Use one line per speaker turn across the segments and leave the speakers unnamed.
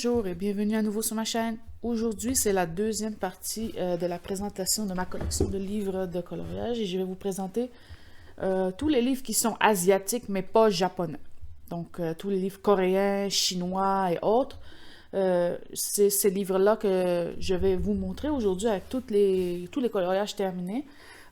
Bonjour et bienvenue à nouveau sur ma chaîne. Aujourd'hui, c'est la deuxième partie de la présentation de ma collection de livres de coloriage et je vais vous présenter tous les livres qui sont asiatiques mais pas japonais. Donc, tous les livres coréens, chinois et autres. C'est ces livres-là que je vais vous montrer aujourd'hui avec tous les coloriages terminés.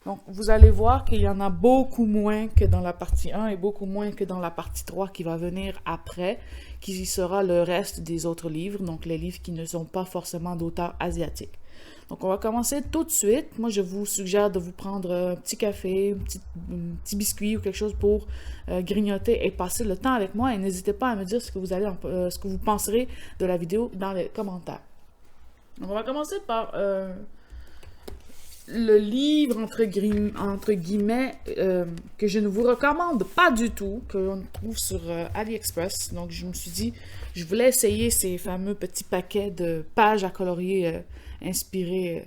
Donc, vous allez voir qu'il y en a beaucoup moins que dans la partie 1 et beaucoup moins que dans la partie 3 qui va venir après, qui sera le reste des autres livres, donc les livres qui ne sont pas forcément d'auteurs asiatiques. Donc, on va commencer tout de suite. Moi, je vous suggère de vous prendre un petit café, un petit biscuit ou quelque chose pour grignoter et passer le temps avec moi. Et n'hésitez pas à me dire ce que ce que vous penserez de la vidéo dans les commentaires. Donc, on va commencer par le livre, entre guillemets, que je ne vous recommande pas du tout, que l'on trouve sur AliExpress. Donc, je me suis dit, je voulais essayer ces fameux petits paquets de pages à colorier inspirés,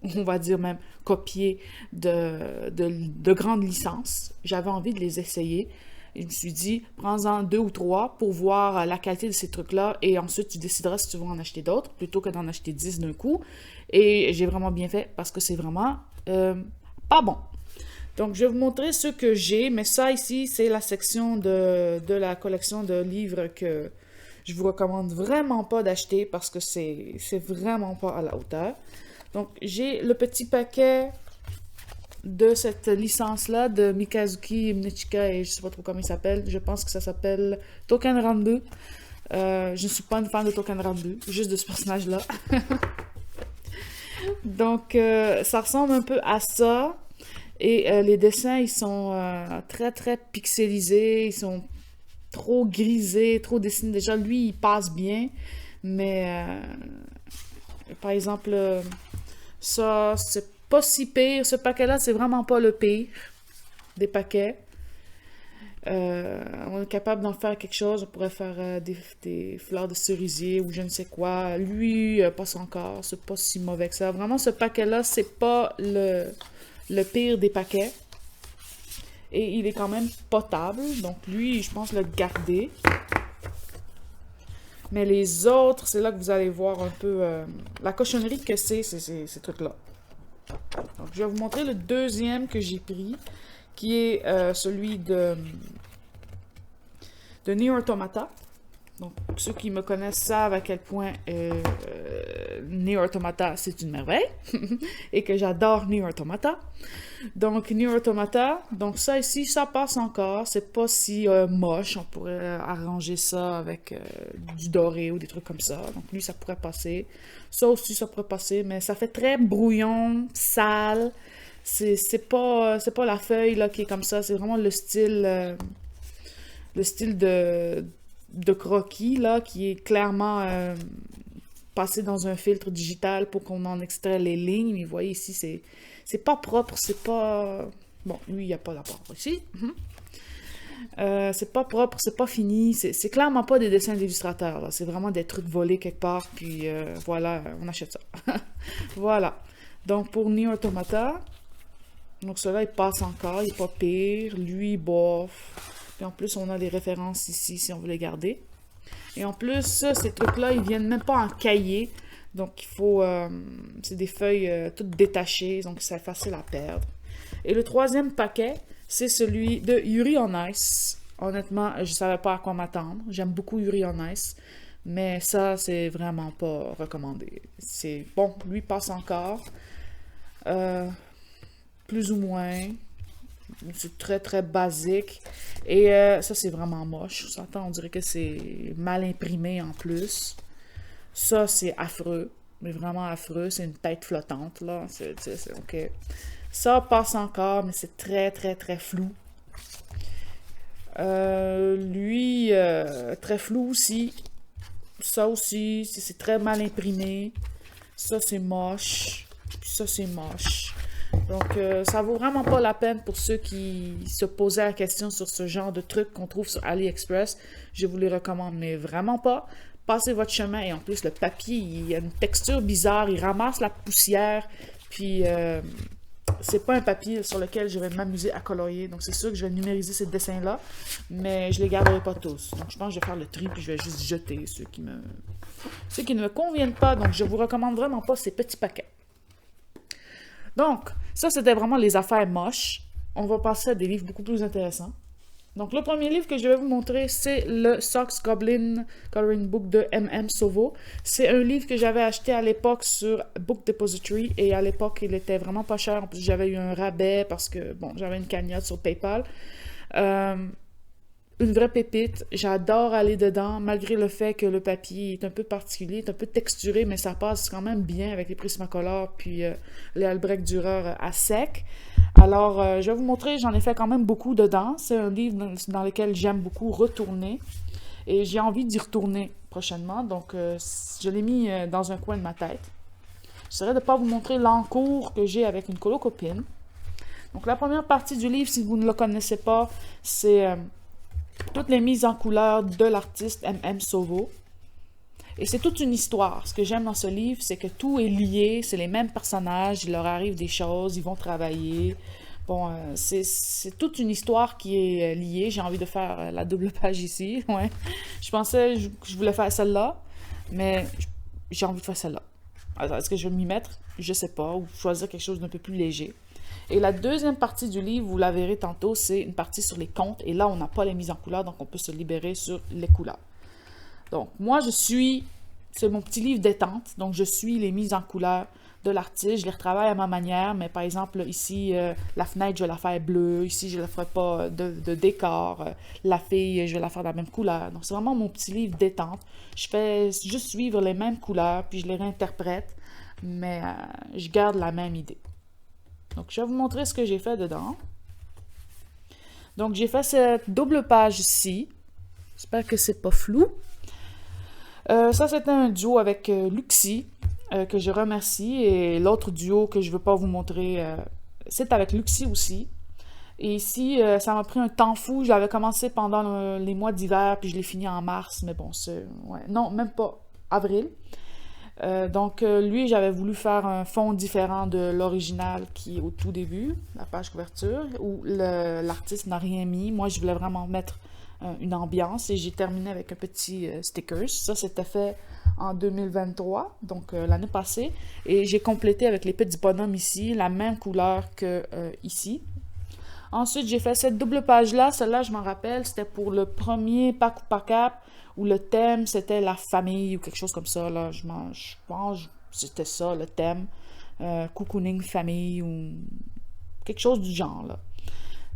on va dire même copiés de grandes licences. J'avais envie de les essayer. Et je me suis dit, prends-en 2 ou 3 pour voir la qualité de ces trucs-là et ensuite tu décideras si tu veux en acheter d'autres plutôt que d'en acheter 10 d'un coup. Et j'ai vraiment bien fait parce que c'est vraiment pas bon. Donc, je vais vous montrer ce que j'ai, mais ça ici, c'est la section de la collection de livres que je vous recommande vraiment pas d'acheter parce que c'est vraiment pas à la hauteur. Donc, j'ai le petit paquet de cette licence-là de Mikazuki Mnechika et je sais pas trop comment il s'appelle. Je pense que ça s'appelle Touken Ranbu. Je ne suis pas une fan de Touken Ranbu, juste de ce personnage-là. Donc, ça ressemble un peu à ça. Et les dessins, ils sont très, très pixelisés. Ils sont trop grisés, trop dessinés. Déjà, lui, il passe bien. Mais, par exemple, ça, c'est pas si pire. Ce paquet-là, c'est vraiment pas le pire des paquets. On est capable d'en faire quelque chose. On pourrait faire des fleurs de cerisier ou je ne sais quoi. Lui, passe encore. C'est pas si mauvais que ça. Vraiment, ce paquet-là, c'est pas le pire des paquets. Et il est quand même potable. Donc lui, je pense le garder. Mais les autres, c'est là que vous allez voir un peu la cochonnerie que c'est ces trucs-là. Donc, je vais vous montrer le deuxième que j'ai pris, qui est celui de Nier Automata. Donc, ceux qui me connaissent savent à quel point Nier Automata, c'est une merveille, et que j'adore Nier Automata. Donc, Nier Automata, donc ça ici, ça passe encore, c'est pas si moche, on pourrait arranger ça avec du doré ou des trucs comme ça. Donc, lui, ça pourrait passer. Ça aussi, ça pourrait passer, mais ça fait très brouillon, sale. C'est pas la feuille là, qui est comme ça, c'est vraiment le style de croquis, là, qui est clairement passé dans un filtre digital pour qu'on en extrait les lignes. Mais vous voyez ici, c'est pas propre, c'est pas... Bon, lui, il n'y a pas d'apport ici. C'est pas propre, c'est pas fini. C'est clairement pas des dessins d'illustrateurs, là. C'est vraiment des trucs volés quelque part, puis voilà, on achète ça. Voilà. Donc, pour Nier Automata, donc celui-là, il passe encore, il est pas pire. Lui, bof. Puis en plus, on a les références ici, si on veut les garder. Et en plus, ces trucs-là, ils viennent même pas en cahier. Donc, il faut... c'est des feuilles toutes détachées, donc c'est facile à perdre. Et le troisième paquet, c'est celui de Yuri on Ice. Honnêtement, je savais pas à quoi m'attendre. J'aime beaucoup Yuri on Ice. Mais ça, c'est vraiment pas recommandé. C'est... Bon, lui passe encore. Plus ou moins... C'est très, très basique. Et ça, c'est vraiment moche. On dirait que c'est mal imprimé en plus. Ça, c'est affreux. Mais vraiment affreux. C'est une tête flottante, là. C'est OK. Ça passe encore, mais c'est très, très, très flou. Lui, très flou aussi. Ça aussi, c'est très mal imprimé. Ça, c'est moche. Puis ça, c'est moche. Donc, ça vaut vraiment pas la peine pour ceux qui se posaient la question sur ce genre de trucs qu'on trouve sur AliExpress. Je vous les recommande, mais vraiment pas. Passez votre chemin et en plus, le papier, il a une texture bizarre. Il ramasse la poussière. Puis, c'est pas un papier sur lequel je vais m'amuser à colorier. Donc, c'est sûr que je vais numériser ces dessins-là, mais je les garderai pas tous. Donc, je pense que je vais faire le tri, puis je vais juste jeter ceux qui ne me conviennent pas. Donc, je vous recommande vraiment pas ces petits paquets. Donc, ça, c'était vraiment les affaires moches. On va passer à des livres beaucoup plus intéressants. Donc, le premier livre que je vais vous montrer, c'est le Sox Goblin Coloring Book de M.M. Sovo. C'est un livre que j'avais acheté à l'époque sur Book Depository, et à l'époque, il était vraiment pas cher. En plus, j'avais eu un rabais parce que, bon, j'avais une cagnotte sur PayPal. Une vraie pépite. J'adore aller dedans, malgré le fait que le papier est un peu particulier, est un peu texturé, mais ça passe quand même bien avec les Prismacolor puis les Albrecht Dürer à sec. Alors, je vais vous montrer, j'en ai fait quand même beaucoup dedans. C'est un livre dans lequel j'aime beaucoup retourner. Et j'ai envie d'y retourner prochainement. Donc, je l'ai mis dans un coin de ma tête. J'essaierai de ne pas vous montrer l'encours que j'ai avec une colo-copine. Donc, la première partie du livre, si vous ne le connaissez pas, c'est toutes les mises en couleur de l'artiste M.M. Sovo. Et c'est toute une histoire. Ce que j'aime dans ce livre, c'est que tout est lié, c'est les mêmes personnages, il leur arrive des choses, ils vont travailler. Bon, c'est toute une histoire qui est liée. J'ai envie de faire la double page ici. Ouais. Je pensais que je voulais faire celle-là, mais j'ai envie de faire celle-là. Alors, est-ce que je vais m'y mettre? Je sais pas, ou choisir quelque chose d'un peu plus léger. Et la deuxième partie du livre, vous la verrez tantôt, c'est une partie sur les contes. Et là, on n'a pas les mises en couleur, donc on peut se libérer sur les couleurs. Donc, moi, c'est mon petit livre détente, donc je suis les mises en couleur de l'artiste. Je les retravaille à ma manière, mais par exemple, ici, la fenêtre, je vais la faire bleue. Ici, je ne la ferai pas de décor. La fille, je vais la faire de la même couleur. Donc, c'est vraiment mon petit livre détente. Je fais juste suivre les mêmes couleurs, puis je les réinterprète, mais je garde la même idée. Donc, je vais vous montrer ce que j'ai fait dedans. Donc, j'ai fait cette double page-ci. J'espère que c'est pas flou. Ça, c'était un duo avec Luxie, que je remercie. Et l'autre duo que je ne veux pas vous montrer, c'est avec Luxie aussi. Et ici, ça m'a pris un temps fou. Je l'avais commencé pendant les mois d'hiver, puis je l'ai fini en mars. Mais bon, c'est... Ouais, non, même pas avril. Donc, lui, j'avais voulu faire un fond différent de l'original qui est au tout début, la page couverture, où l'artiste n'a rien mis. Moi, je voulais vraiment mettre une ambiance et j'ai terminé avec un petit stickers. Ça, c'était fait en 2023, donc l'année passée. Et j'ai complété avec les petits bonhommes ici, la même couleur que ici. Ensuite, j'ai fait cette double page-là. Celle-là, je m'en rappelle, c'était pour le premier Pack ou Pack Up, où le thème, c'était la famille ou quelque chose comme ça. Là. Je pense que c'était ça, le thème. Cocooning famille ou quelque chose du genre. Là.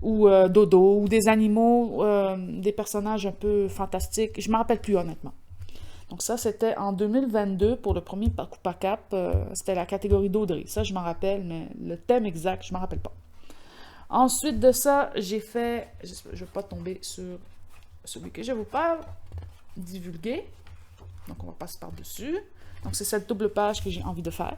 Ou dodo, ou des animaux, des personnages un peu fantastiques. Je ne me rappelle plus, honnêtement. Donc ça, c'était en 2022 pour le premier Pack ou Pack Up. C'était la catégorie d'Audrey. Ça, je m'en rappelle, mais le thème exact, je ne me rappelle pas. Ensuite de ça, j'ai fait... Je ne vais pas tomber sur celui que je vous parle. Divulguer. Donc, on va passer par-dessus. Donc, c'est cette double page que j'ai envie de faire.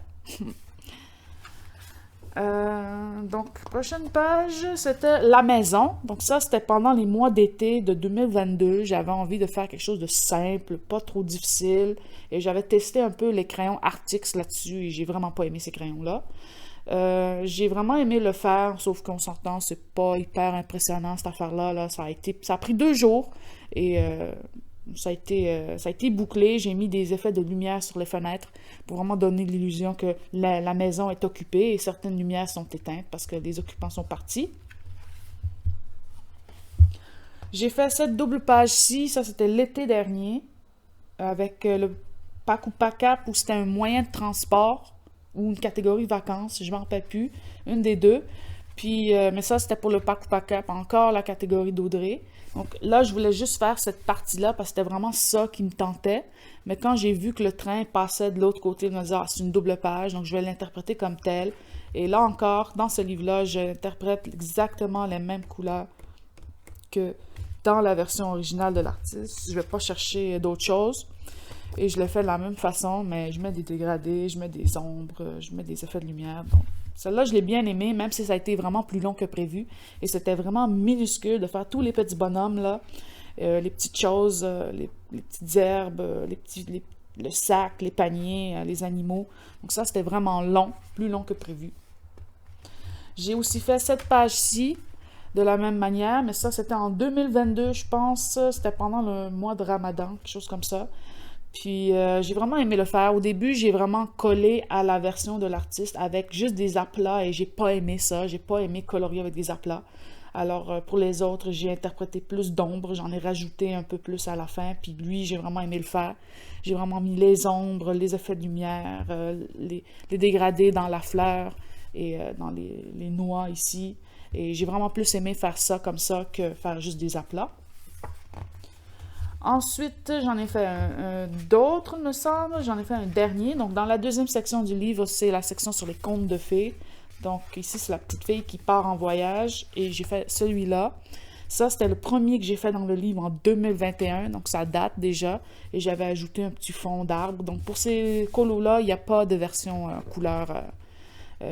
Donc, prochaine page, c'était la maison. Donc, ça, c'était pendant les mois d'été de 2022. J'avais envie de faire quelque chose de simple, pas trop difficile. Et j'avais testé un peu les crayons Artix là-dessus et j'ai vraiment pas aimé ces crayons-là. J'ai vraiment aimé le faire, sauf qu'on s'entend, c'est pas hyper impressionnant cette affaire-là. Là. Ça a pris 2 jours et ça a été bouclé. J'ai mis des effets de lumière sur les fenêtres pour vraiment donner l'illusion que la maison est occupée et certaines lumières sont éteintes parce que les occupants sont partis. J'ai fait cette double page-ci, ça c'était l'été dernier, avec le Pack ou Pack Up où c'était un moyen de transport ou une catégorie vacances, je ne m'en rappelle plus, une des deux. Puis, mais ça, c'était pour le Pack ou Pack Up, encore la catégorie d'Audrey. Donc là, je voulais juste faire cette partie-là parce que c'était vraiment ça qui me tentait. Mais quand j'ai vu que le train passait de l'autre côté, je me disais, ah, c'est une double page, donc je vais l'interpréter comme telle. Et là encore, dans ce livre-là, j'interprète exactement les mêmes couleurs que dans la version originale de l'artiste. Je ne vais pas chercher d'autres choses. Et je le fais de la même façon, mais je mets des dégradés, je mets des ombres, je mets des effets de lumière. Bon. Celle-là, je l'ai bien aimée, même si ça a été vraiment plus long que prévu. Et c'était vraiment minuscule de faire tous les petits bonhommes, là, les petites choses, les petites herbes, le sac, les paniers, les animaux. Donc ça, c'était vraiment long, plus long que prévu. J'ai aussi fait cette page-ci de la même manière, mais ça, c'était en 2022, je pense. C'était pendant le mois de Ramadan, quelque chose comme ça. Puis j'ai vraiment aimé le faire. Au début, j'ai vraiment collé à la version de l'artiste avec juste des aplats et j'ai pas aimé ça. J'ai pas aimé colorier avec des aplats. Alors pour les autres, j'ai interprété plus d'ombres. J'en ai rajouté un peu plus à la fin. Puis lui, j'ai vraiment aimé le faire. J'ai vraiment mis les ombres, les effets de lumière, les dégradés dans la fleur et dans les noix ici. Et j'ai vraiment plus aimé faire ça comme ça que faire juste des aplats. Ensuite, j'en ai fait d'autres, il me semble. J'en ai fait un dernier. Donc, dans la deuxième section du livre, c'est la section sur les contes de fées. Donc, ici, c'est la petite fille qui part en voyage. Et j'ai fait celui-là. Ça, c'était le premier que j'ai fait dans le livre en 2021. Donc, ça date déjà. Et j'avais ajouté un petit fond d'arbre. Donc, pour ces colos-là, il n'y a pas de version couleur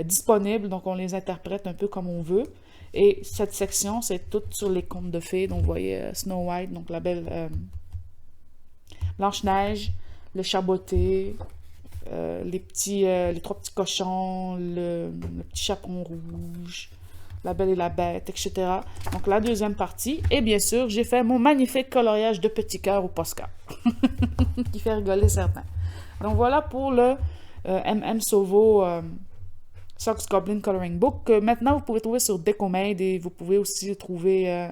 disponible. Donc, on les interprète un peu comme on veut. Et cette section, c'est toute sur les contes de fées. Donc, vous voyez Snow White, donc la belle Blanche-Neige, le chat botté, les trois petits cochons, le petit chaperon rouge, la Belle et la Bête, etc. Donc, la deuxième partie. Et bien sûr, j'ai fait mon magnifique coloriage de petits cœurs au Posca, qui fait rigoler certains. Donc, voilà pour le M.M. Sauveau Socks Goblin Coloring Book, que maintenant vous pouvez trouver sur Decomade et vous pouvez aussi le trouver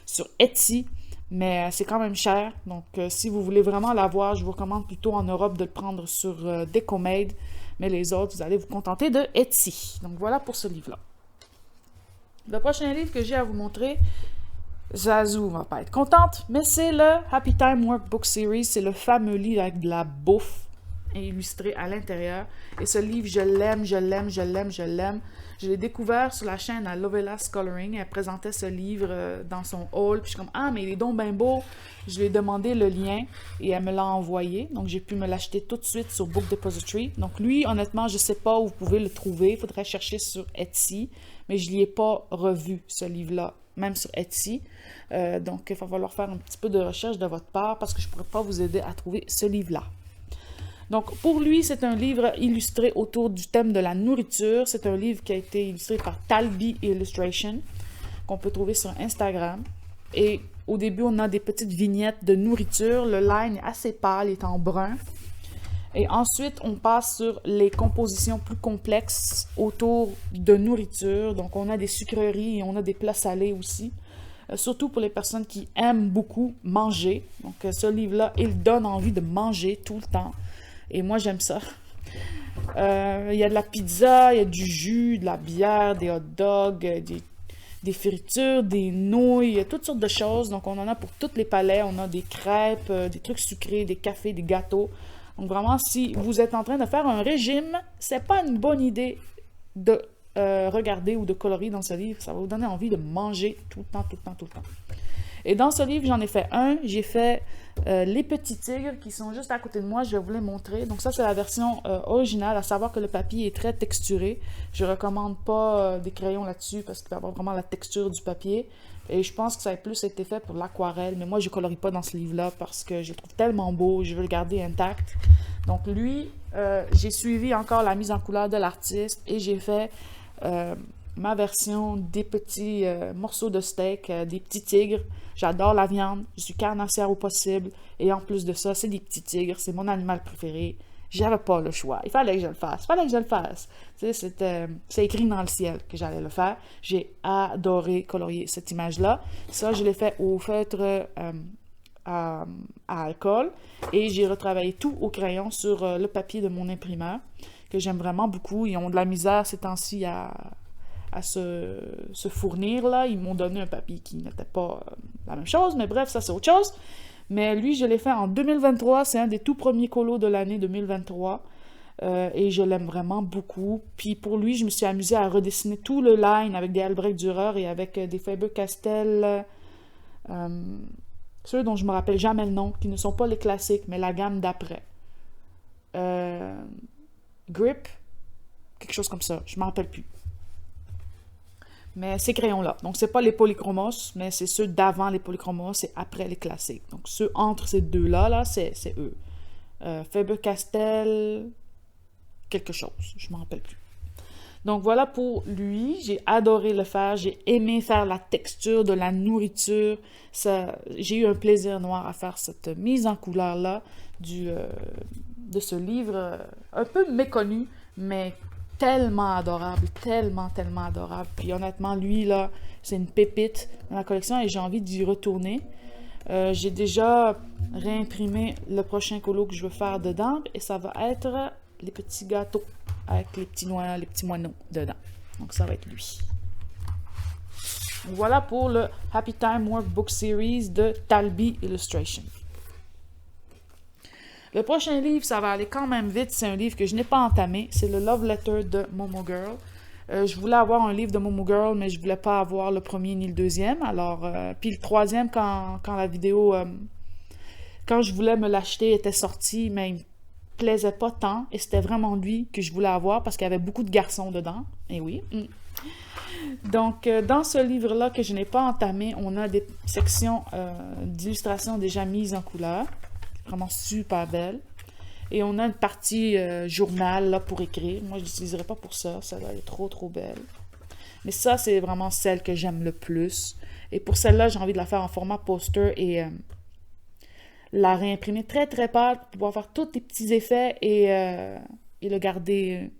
sur Etsy, mais c'est quand même cher. Donc, si vous voulez vraiment l'avoir, je vous recommande plutôt en Europe de le prendre sur Decomade, mais les autres, vous allez vous contenter de Etsy. Donc, voilà pour ce livre-là. Le prochain livre que j'ai à vous montrer, Zazou va pas être contente, mais c'est le Happy Time Workbook Series. C'est le fameux livre avec de la bouffe illustré à l'intérieur. Et ce livre, je l'aime, je l'aime, je l'aime, je l'aime. Je l'ai découvert sur la chaîne à Lovelas Coloring. Elle présentait ce livre dans son haul. Puis je suis comme, ah, mais il est donc bien beau. Je lui ai demandé le lien et elle me l'a envoyé. Donc, j'ai pu me l'acheter tout de suite sur Book Depository. Donc, lui, honnêtement, je ne sais pas où vous pouvez le trouver. Il faudrait chercher sur Etsy. Mais je ne l'ai pas revu, ce livre-là, même sur Etsy. Donc, il va falloir faire un petit peu de recherche de votre part parce que je ne pourrais pas vous aider à trouver ce livre-là. Donc, pour lui, c'est un livre illustré autour du thème de la nourriture. C'est un livre qui a été illustré par Talby Illustration, qu'on peut trouver sur Instagram. Et au début, on a des petites vignettes de nourriture. Le line est assez pâle, il est en brun. Et ensuite, on passe sur les compositions plus complexes autour de nourriture. Donc, on a des sucreries et on a des plats salés aussi. Surtout pour les personnes qui aiment beaucoup manger. Donc, ce livre-là, il donne envie de manger tout le temps. Et moi, j'aime ça. Il y a de la pizza, il y a du jus, de la bière, des hot dogs, des fritures, des nouilles, il y a toutes sortes de choses. Donc, on en a pour tous les palais. On a des crêpes, des trucs sucrés, des cafés, des gâteaux. Donc, vraiment, si vous êtes en train de faire un régime, c'est pas une bonne idée de regarder ou de colorier dans ce livre. Ça va vous donner envie de manger tout le temps, tout le temps, tout le temps. Et dans ce livre, j'en ai fait un. J'ai fait les petits tigres qui sont juste à côté de moi. Je vais vous les montrer. Donc ça, c'est la version originale, à savoir que le papier est très texturé. Je ne recommande pas des crayons là-dessus parce qu'il va avoir vraiment la texture du papier. Et je pense que ça a plus été fait pour l'aquarelle. Mais moi, je ne colorie pas dans ce livre-là parce que je le trouve tellement beau. Je veux le garder intact. Donc lui, j'ai suivi encore la mise en couleur de l'artiste et j'ai fait ma version des petits morceaux de steak, des petits tigres. J'adore la viande, je suis carnassière au possible, et en plus de ça, c'est des petits tigres, c'est mon animal préféré. J'avais pas le choix, il fallait que je le fasse, Tu sais, c'est écrit dans le ciel que j'allais le faire. J'ai adoré colorier cette image-là. Ça, je l'ai fait au feutre à alcool, et j'ai retravaillé tout au crayon sur le papier de mon imprimeur, que j'aime vraiment beaucoup. Ils ont de la misère ces temps-ci à se fournir, là. Ils m'ont donné un papier qui n'était pas la même chose, mais bref, ça c'est autre chose. Mais lui, je l'ai fait en 2023, c'est un des tout premiers colos de l'année 2023, et je l'aime vraiment beaucoup. Puis pour lui, je me suis amusée à redessiner tout le line avec des Albrecht Dürer et avec des Faber-Castell, ceux dont je me rappelle jamais le nom, qui ne sont pas les classiques, mais la gamme d'après. Grip, quelque chose comme ça, je ne m'en rappelle plus. Mais ces crayons-là. Donc, c'est pas les polychromos, mais c'est ceux d'avant les polychromos et après les classiques. Donc, ceux entre ces deux-là, là, c'est eux. Faber-Castell, quelque chose. Je m'en rappelle plus. Donc voilà pour lui, j'ai adoré le faire, j'ai aimé faire la texture de la nourriture, j'ai eu un plaisir noir à faire cette mise en couleur-là de ce livre un peu méconnu, mais tellement adorable, tellement, tellement adorable. Puis honnêtement, lui, là, c'est une pépite dans la collection et j'ai envie d'y retourner. J'ai déjà réimprimé le prochain colo que je veux faire dedans et ça va être les petits gâteaux avec les petits moineaux dedans. Donc ça va être lui. Donc, voilà pour le Happy Time Workbook Series de Talby Illustration. Le prochain livre, ça va aller quand même vite. C'est un livre que je n'ai pas entamé. C'est le Love Letter de Momo Girl. Je voulais avoir un livre de Momo Girl, mais je voulais pas avoir le premier ni le deuxième. Alors, puis le troisième, quand la vidéo, quand je voulais me l'acheter, était sorti, mais il me plaisait pas tant. Et c'était vraiment lui que je voulais avoir parce qu'il y avait beaucoup de garçons dedans. Et oui. Donc, dans ce livre-là que je n'ai pas entamé, on a des sections d'illustrations déjà mises en couleur. Vraiment super belle. Et on a une partie journal là, pour écrire. Moi, je ne l'utiliserai pas pour ça. Ça va être trop, trop belle. Mais ça, c'est vraiment celle que j'aime le plus. Et pour celle-là, j'ai envie de la faire en format poster et la réimprimer très, très pâle pour pouvoir faire tous les petits effets et le garder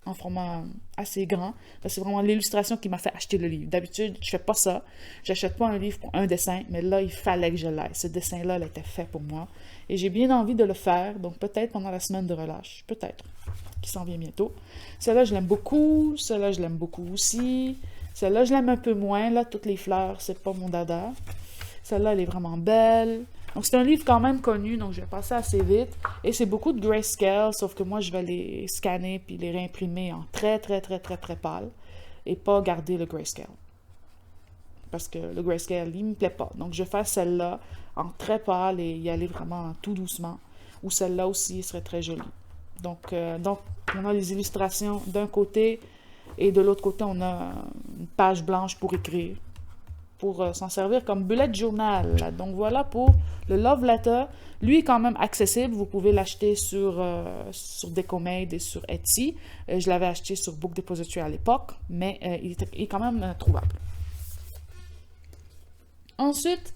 en format assez grand. C'est vraiment l'illustration qui m'a fait acheter le livre. D'habitude, je fais pas ça. J'achète pas un livre pour un dessin, mais là, il fallait que je l'aie. Ce dessin-là, il était fait pour moi. Et j'ai bien envie de le faire, donc peut-être pendant la semaine de relâche. Peut-être. Qui s'en vient bientôt. Celle-là, je l'aime beaucoup. Celle-là, je l'aime beaucoup aussi. Celle-là, je l'aime un peu moins. Là, toutes les fleurs, c'est pas mon dada. Celle-là, elle est vraiment belle. Donc, c'est un livre quand même connu, donc je vais passer assez vite. Et c'est beaucoup de grayscale, sauf que moi, je vais les scanner puis les réimprimer en très, très, très, très, très pâle et pas garder le grayscale. Parce que le grayscale, il me plaît pas. Donc, je vais faire celle-là en très pâle et y aller vraiment tout doucement. Ou celle-là aussi serait très jolie. Donc, on a les illustrations d'un côté et de l'autre côté, on a une page blanche pour écrire, pour s'en servir comme bullet journal. Donc voilà pour le Love Letter. Lui est quand même accessible. Vous pouvez l'acheter sur Decomade et sur Etsy. Je l'avais acheté sur Book Depository à l'époque, mais il est quand même trouvable. Ensuite,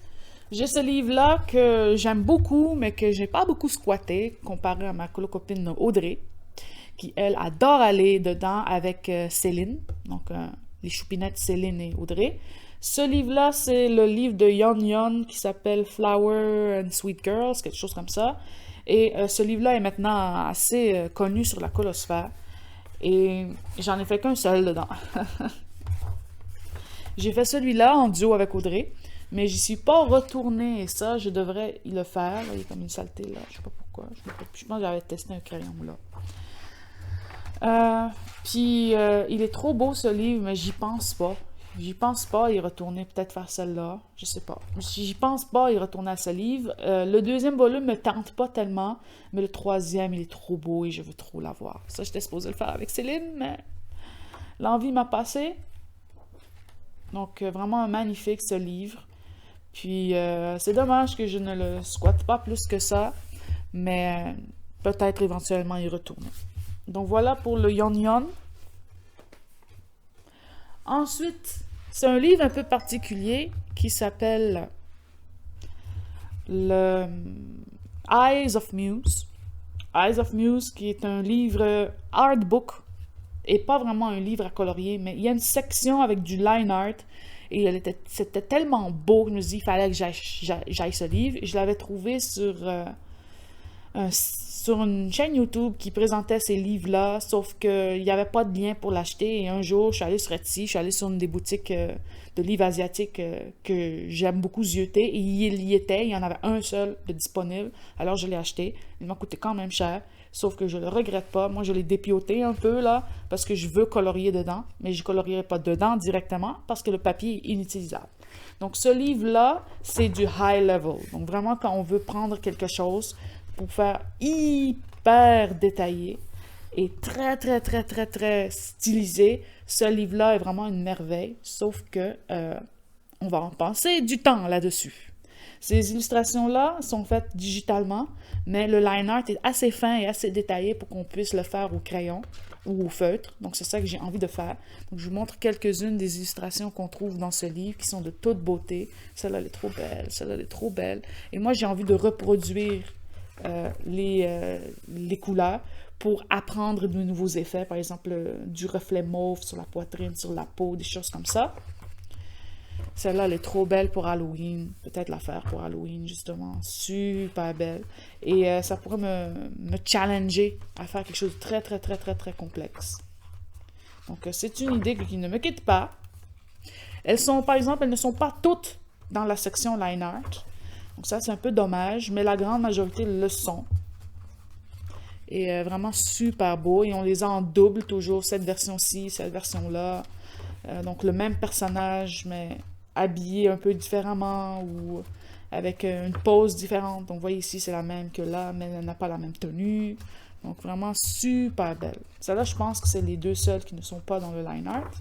j'ai ce livre-là que j'aime beaucoup, mais que j'ai pas beaucoup squatté, comparé à ma copine Audrey, qui, elle, adore aller dedans avec Céline. Donc, les choupinettes Céline et Audrey. Ce livre-là, c'est le livre de Yon Yon qui s'appelle Flower and Sweet Girls, quelque chose comme ça. Et ce livre-là est maintenant assez connu sur la colosphère. Et j'en ai fait qu'un seul dedans. J'ai fait celui-là en duo avec Audrey, mais j'y suis pas retournée. Et ça, je devrais le faire. Il y a comme une saleté là, je sais pas pourquoi. Je pense que j'avais testé un crayon là. Puis il est trop beau ce livre, mais j'y pense pas. J'y pense pas y retourner, peut-être faire celle-là, je sais pas. J'y pense pas y retourner à ce livre. Le deuxième volume me tente pas tellement, mais le troisième, il est trop beau et je veux trop l'avoir. Ça, j'étais supposée le faire avec Céline, mais l'envie m'a passé. Donc, vraiment magnifique ce livre. Puis, c'est dommage que je ne le squatte pas plus que ça, mais peut-être éventuellement y retourner. Donc, voilà pour le Yon Yon. Ensuite, c'est un livre un peu particulier qui s'appelle le Eyes of Muse. Eyes of Muse, qui est un livre artbook et pas vraiment un livre à colorier, mais il y a une section avec du line art et c'était tellement beau que je me suis dit qu'il fallait que j'aille ce livre. Et je l'avais trouvé sur une chaîne YouTube qui présentait ces livres-là, sauf qu'il n'y avait pas de lien pour l'acheter. Et un jour, je suis allée sur Etsy, je suis allée sur une des boutiques de livres asiatiques que j'aime beaucoup zioter, et il y était, il y en avait un seul de disponible, alors je l'ai acheté. Il m'a coûté quand même cher, sauf que je le regrette pas. Moi, je l'ai dépioté un peu, là, parce que je veux colorier dedans, mais je ne colorierai pas dedans directement, parce que le papier est inutilisable. Donc, ce livre-là, c'est du high level. Donc, vraiment, quand on veut prendre quelque chose pour faire hyper détaillé et très, très, très, très, très stylisé, ce livre-là est vraiment une merveille, sauf que on va en passer du temps là-dessus. Ces illustrations-là sont faites digitalement, mais le line art est assez fin et assez détaillé pour qu'on puisse le faire au crayon. ou au feutre. Donc, c'est ça que j'ai envie de faire. Donc, je vous montre quelques-unes des illustrations qu'on trouve dans ce livre qui sont de toute beauté. Celle-là, elle est trop belle. Celle-là, elle est trop belle. Et moi, j'ai envie de reproduire les couleurs pour apprendre de nouveaux effets. Par exemple, du reflet mauve sur la poitrine, sur la peau, des choses comme ça. Celle-là, elle est trop belle pour Halloween. Peut-être la faire pour Halloween, justement. Super belle. Et ça pourrait me challenger à faire quelque chose de très, très, très, très, très complexe. Donc, c'est une idée qui ne me quitte pas. Elles sont, par exemple, elles ne sont pas toutes dans la section line art. Donc ça, c'est un peu dommage, mais la grande majorité le sont. Et vraiment super beau. Et on les a en double toujours, cette version-ci, cette version-là. Donc le même personnage, mais habillé un peu différemment ou avec une pose différente. Donc vous voyez ici, c'est la même que là, mais elle n'a pas la même tenue. Donc vraiment super belle. Celle-là, je pense que c'est les deux seules qui ne sont pas dans le line art.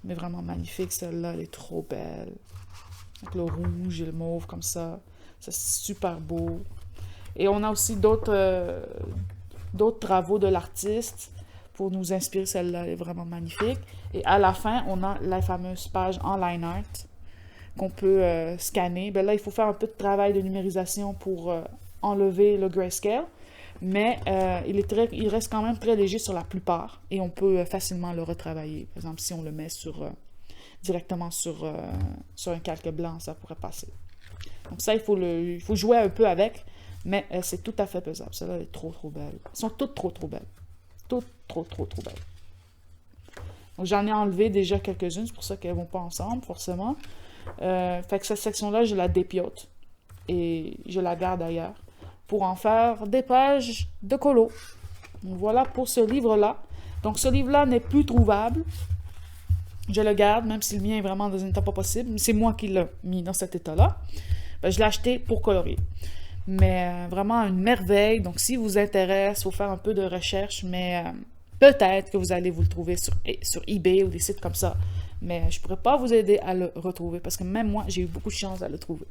Mais vraiment magnifique, celle-là, elle est trop belle. Avec le rouge et le mauve comme ça. C'est super beau. Et on a aussi d'autres travaux de l'artiste pour nous inspirer. Celle-là, elle est vraiment magnifique. Et à la fin, on a la fameuse page en line art qu'on peut scanner. Ben là, il faut faire un peu de travail de numérisation pour enlever le grayscale. Mais il reste quand même très léger sur la plupart. Et on peut facilement le retravailler. Par exemple, si on le met directement sur un calque blanc, ça pourrait passer. Donc ça, il faut jouer un peu avec, mais c'est tout à fait faisable. Celle-là, elle est trop, trop belle. Elles sont toutes trop, trop belles. Toutes trop, trop, trop belles. Donc j'en ai enlevé déjà quelques-unes, c'est pour ça qu'elles ne vont pas ensemble, forcément. Fait que cette section-là, je la dépiote et je la garde ailleurs pour en faire des pages de colo. Donc voilà pour ce livre-là. Donc ce livre-là n'est plus trouvable. Je le garde, même si le mien est vraiment dans un état pas possible. C'est moi qui l'ai mis dans cet état-là. Ben, je l'ai acheté pour colorier. Mais vraiment une merveille. Donc, si vous intéresse, il faut faire un peu de recherche. Mais peut-être que vous allez vous le trouver sur eBay ou des sites comme ça. Mais je ne pourrais pas vous aider à le retrouver parce que même moi, j'ai eu beaucoup de chance à le trouver.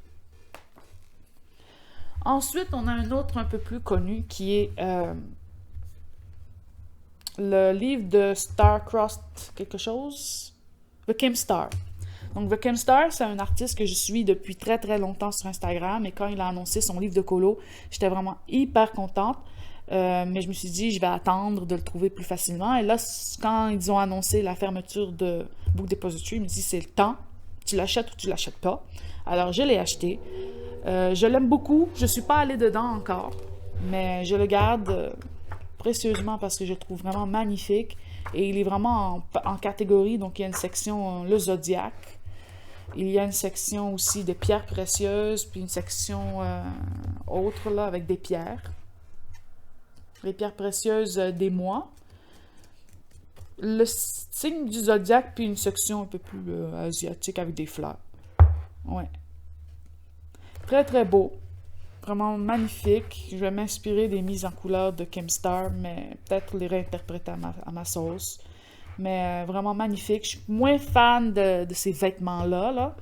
Ensuite, on a un autre un peu plus connu qui est le livre de Starcrossed quelque chose. The Kim Star. Donc, The Kim Star, c'est un artiste que je suis depuis très, très longtemps sur Instagram. Et quand il a annoncé son livre de colo, j'étais vraiment hyper contente. Mais je me suis dit, je vais attendre de le trouver plus facilement. Et là, quand ils ont annoncé la fermeture de Book Depository, je me suis dit, c'est le temps. Tu l'achètes ou tu l'achètes pas. Alors, je l'ai acheté. Je l'aime beaucoup. Je ne suis pas allée dedans encore. Mais je le garde précieusement parce que je le trouve vraiment magnifique. Et il est vraiment en catégorie. Donc, il y a une section, le zodiaque. Il y a une section aussi de pierres précieuses. Puis une section autre, là, avec des pierres. Les pierres précieuses des mois. Le signe du zodiaque. Puis une section un peu plus asiatique avec des fleurs. Ouais. Très, très beau. Vraiment magnifique. Je vais m'inspirer des mises en couleur de Kim Star, mais peut-être les réinterpréter à ma sauce. Mais vraiment magnifique. Je suis moins fan de ces vêtements-là, là,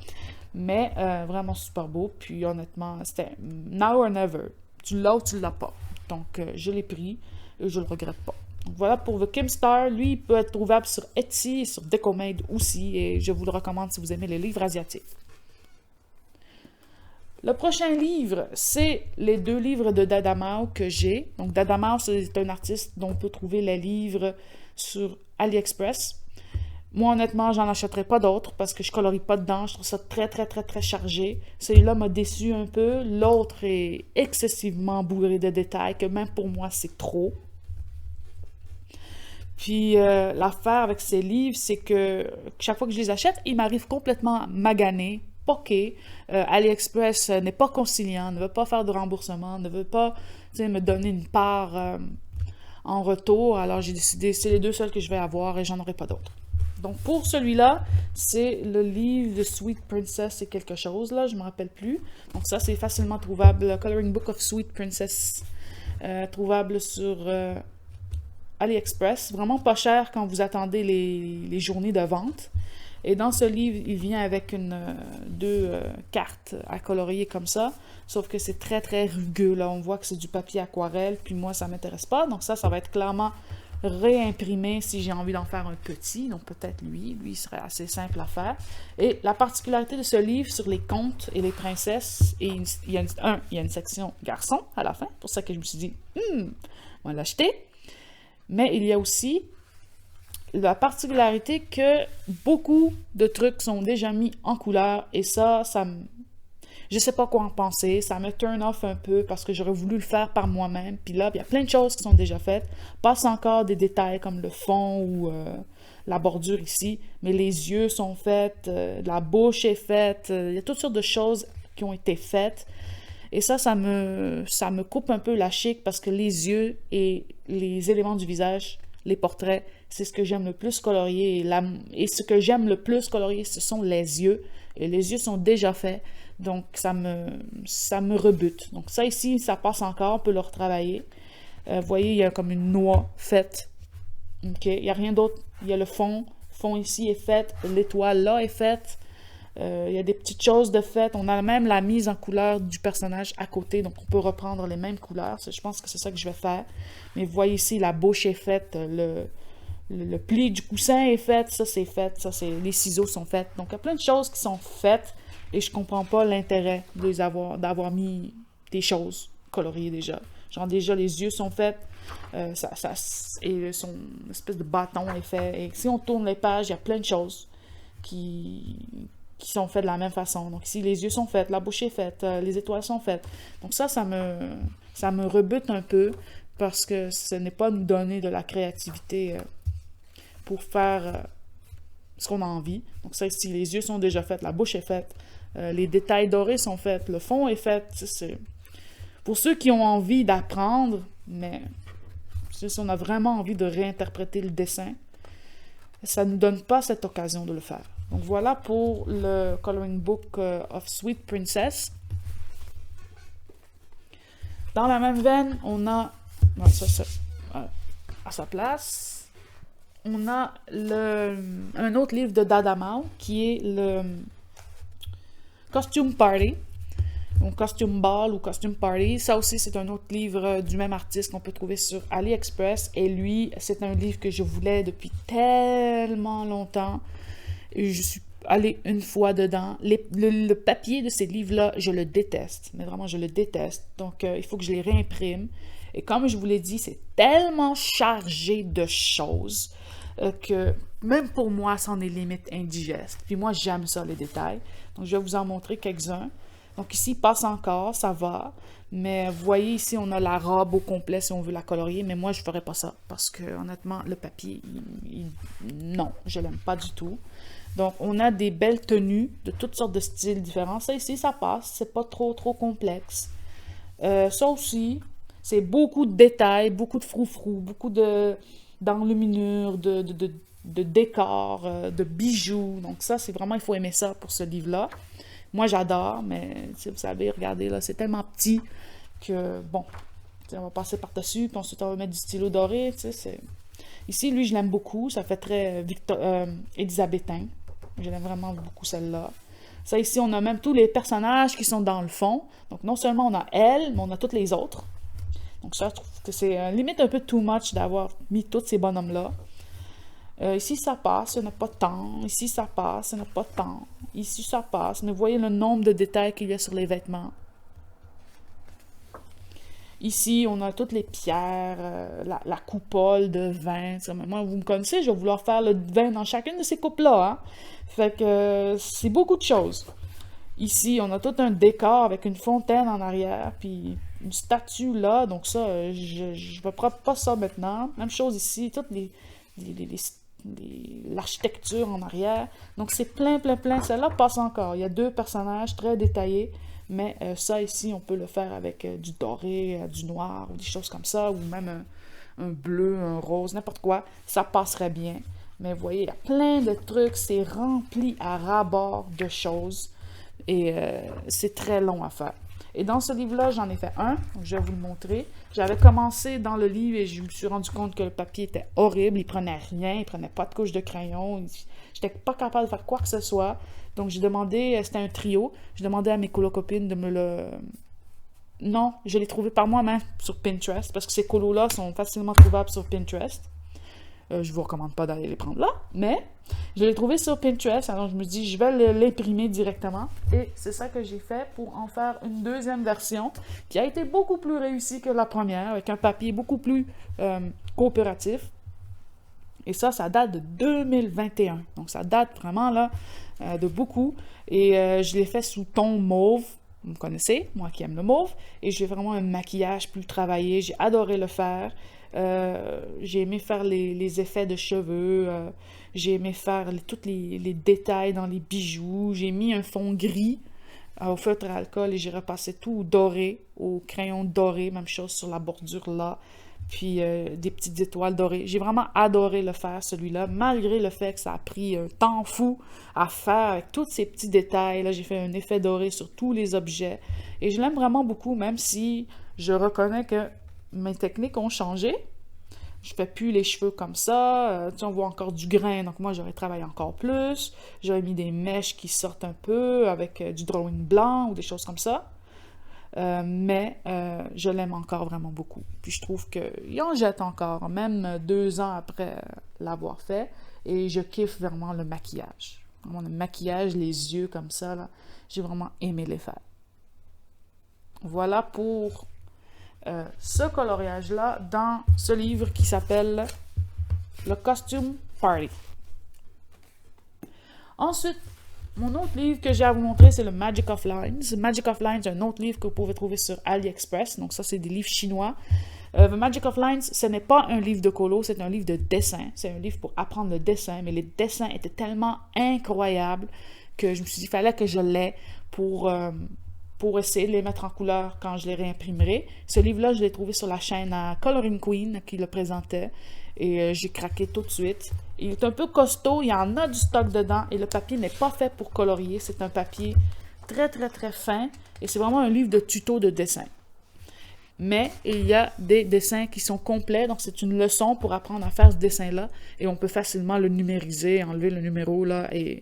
mais vraiment super beau. Puis honnêtement, c'était now or never. Tu l'as ou tu l'as pas. Donc, je l'ai pris et je le regrette pas. Donc, voilà pour The Kim Star. Lui, il peut être trouvable sur Etsy et sur Decomade aussi. Et je vous le recommande si vous aimez les livres asiatiques. Le prochain livre, c'est les 2 livres de Dada Mao que j'ai. Donc, Dada Mao, c'est un artiste dont on peut trouver les livres sur AliExpress. Moi, honnêtement, j'en achèterai pas d'autres parce que je colorie pas dedans. Je trouve ça très, très, très, très chargé. Celui-là m'a déçu un peu. L'autre est excessivement bourré de détails que même pour moi, c'est trop. Puis, l'affaire avec ces livres, c'est que chaque fois que je les achète, ils m'arrivent complètement maganés, poqués. AliExpress n'est pas conciliant, ne veut pas faire de remboursement, ne veut pas me donner une part en retour. Alors, j'ai décidé, c'est les 2 seuls que je vais avoir et j'en aurai pas d'autres. Donc, pour celui-là, c'est le livre de Sweet Princess et quelque chose, là, je ne me rappelle plus. Donc, ça, c'est facilement trouvable. Le Coloring Book of Sweet Princess, trouvable sur AliExpress. Vraiment pas cher quand vous attendez les journées de vente. Et dans ce livre, il vient avec 2 cartes à colorier comme ça. Sauf que c'est très, très rugueux. Là, on voit que c'est du papier aquarelle. Puis moi, ça ne m'intéresse pas. Donc ça va être clairement réimprimer si j'ai envie d'en faire un petit. Donc peut-être lui il serait assez simple à faire. Et la particularité de ce livre sur les contes et les princesses, et il y a une section garçon à la fin, pour ça que je me suis dit, on va l'acheter. Mais il y a aussi la particularité que beaucoup de trucs sont déjà mis en couleur, et ça je sais pas quoi en penser, ça me turn off un peu parce que j'aurais voulu le faire par moi-même. Puis là, il y a plein de choses qui sont déjà faites. Passe encore des détails comme le fond ou la bordure ici, mais les yeux sont faits, la bouche est faite, il y a toutes sortes de choses qui ont été faites. Et ça me coupe un peu la chic parce que les yeux et les éléments du visage, les portraits, c'est ce que j'aime le plus colorier. Et ce que j'aime le plus colorier, ce sont les yeux. Et les yeux sont déjà faits. Donc, ça me rebute. Donc, ça ici, ça passe encore. On peut le retravailler. Vous voyez, il y a comme une noix faite. OK? Il n'y a rien d'autre. Il y a le fond. Le fond ici est fait. L'étoile là est faite. Il y a des petites choses de fait. On a même la mise en couleur du personnage à côté. Donc, on peut reprendre les mêmes couleurs. Je pense que c'est ça que je vais faire. Mais vous voyez ici, la bouche est faite. Le pli du coussin est fait. Ça, c'est fait. Les ciseaux sont faits. Donc, il y a plein de choses qui sont faites. Et je comprends pas l'intérêt d'avoir mis des choses coloriées déjà. Genre déjà les yeux sont faits, et son espèce de bâton est fait. Et si on tourne les pages, il y a plein de choses qui sont faites de la même façon. Donc ici, les yeux sont faits, la bouche est faite, les étoiles sont faites. Donc ça me rebute un peu parce que ce n'est pas nous donner de la créativité pour faire ce qu'on a envie. Donc ça ici, les yeux sont déjà faits, la bouche est faite. Les détails dorés sont faits, le fond est fait. C'est pour ceux qui ont envie d'apprendre, mais si on a vraiment envie de réinterpréter le dessin, ça ne nous donne pas cette occasion de le faire. Donc voilà pour le Coloring Book of Sweet Princess. Dans la même veine, on a, à sa place, on a un autre livre de Dada Mao qui est le Costume Party, donc Costume Ball ou Costume Party. Ça aussi, c'est un autre livre du même artiste qu'on peut trouver sur AliExpress. Et lui, c'est un livre que je voulais depuis tellement longtemps. Et je suis allée une fois dedans. Le papier de ces livres-là, je le déteste. Mais vraiment, je le déteste. Donc, il faut que je les réimprime. Et comme je vous l'ai dit, c'est tellement chargé de choses que même pour moi, c'en est limite indigeste. Puis moi, j'aime ça, les détails. Donc, je vais vous en montrer quelques-uns. Donc ici, il passe encore, ça va. Mais vous voyez ici, on a la robe au complet si on veut la colorier. Mais moi, je ne ferais pas ça. Parce que honnêtement, le papier, non, je ne l'aime pas du tout. Donc, on a des belles tenues de toutes sortes de styles différents. Ça ici, ça passe. C'est pas trop complexe. Ça aussi, c'est beaucoup de détails, beaucoup de froufrou, beaucoup d'enluminures, de décors, de bijoux. Donc ça, c'est vraiment, il faut aimer ça pour ce livre-là. Moi, j'adore, mais vous savez, regardez, là, c'est tellement petit que, bon, on va passer par-dessus, puis ensuite, on va mettre du stylo doré, Ici, lui, je l'aime beaucoup. Ça fait très élisabétain. Je l'aime vraiment beaucoup, celle-là. Ça, ici, on a même tous les personnages qui sont dans le fond. Donc, non seulement on a elle, mais on a tous les autres. Donc, ça, je trouve que c'est limite un peu too much d'avoir mis tous ces bonhommes-là. Ici, ça passe, il n'y en a pas tant. Ici, ça passe, il n'y en a pas tant. Ici, ça passe. Mais vous voyez le nombre de détails qu'il y a sur les vêtements. Ici, on a toutes les pierres, la coupole de vin. Moi, vous me connaissez, je vais vouloir faire le vin dans chacune de ces coupes-là. Hein? Fait que c'est beaucoup de choses. Ici, on a tout un décor avec une fontaine en arrière, puis une statue là. Donc ça, je ne vais pas ça maintenant. Même chose ici, toutes l'architecture en arrière. Donc c'est plein. Celle-là passe encore. Il y a 2 personnages très détaillés. Mais ça ici, on peut le faire avec du doré, du noir, ou des choses comme ça, ou même un bleu, un rose, n'importe quoi. Ça passerait bien. Mais vous voyez, il y a plein de trucs. C'est rempli à ras-bord de choses. Et c'est très long à faire. Et dans ce livre-là, j'en ai fait un. Donc je vais vous le montrer. J'avais commencé dans le livre et je me suis rendu compte que le papier était horrible. Il prenait rien. Il prenait pas de couche de crayon. J'étais pas capable de faire quoi que ce soit. Donc j'ai demandé, c'était un trio. J'ai demandé à mes colocopines de me le... Non, je l'ai trouvé par moi-même sur Pinterest. Parce que ces colos-là sont facilement trouvables sur Pinterest. Je vous recommande pas d'aller les prendre là, mais je l'ai trouvé sur Pinterest, alors je me dis, je vais l'imprimer directement. Et c'est ça que j'ai fait pour en faire une deuxième version qui a été beaucoup plus réussie que la première, avec un papier beaucoup plus coopératif. Et ça date de 2021. Donc, ça date vraiment là de beaucoup. Et je l'ai fait sous ton mauve. Vous me connaissez, moi qui aime le mauve. Et j'ai vraiment un maquillage plus travaillé. J'ai adoré le faire. J'ai aimé faire les effets de cheveux. J'ai aimé faire tous les détails dans les bijoux. J'ai mis un fond gris au feutre à alcool et j'ai repassé tout doré, au crayon doré. Même chose sur la bordure là. Puis des petites étoiles dorées. J'ai vraiment adoré le faire, celui-là, malgré le fait que ça a pris un temps fou à faire avec tous ces petits détails. Là, j'ai fait un effet doré sur tous les objets. Et je l'aime vraiment beaucoup, même si je reconnais que mes techniques ont changé. Je fais plus les cheveux comme ça. Tu sais, on voit encore du grain, donc moi, j'aurais travaillé encore plus. J'aurais mis des mèches qui sortent un peu avec du drawing blanc ou des choses comme ça. Mais je l'aime encore vraiment beaucoup. Puis je trouve qu'il en jette encore, même 2 ans après l'avoir fait. Et je kiffe vraiment le maquillage. Vraiment le maquillage, les yeux comme ça, là, j'ai vraiment aimé les faire. Voilà pour ce coloriage-là dans ce livre qui s'appelle Le Costume Party. Ensuite, mon autre livre que j'ai à vous montrer, c'est le Magic of Lines. Magic of Lines, un autre livre que vous pouvez trouver sur AliExpress. Donc ça, c'est des livres chinois. The Magic of Lines, ce n'est pas un livre de colo, c'est un livre de dessin. C'est un livre pour apprendre le dessin, mais les dessins étaient tellement incroyables que je me suis dit qu'il fallait que je l'aie pour essayer de les mettre en couleur quand je les réimprimerai. Ce livre-là, je l'ai trouvé sur la chaîne à Coloring Queen qui le présentait. Et j'ai craqué tout de suite. Il est un peu costaud, il y en a du stock dedans et le papier n'est pas fait pour colorier. C'est un papier très très très fin et c'est vraiment un livre de tuto de dessin. Mais il y a des dessins qui sont complets, donc c'est une leçon pour apprendre à faire ce dessin-là et on peut facilement le numériser, enlever le numéro là et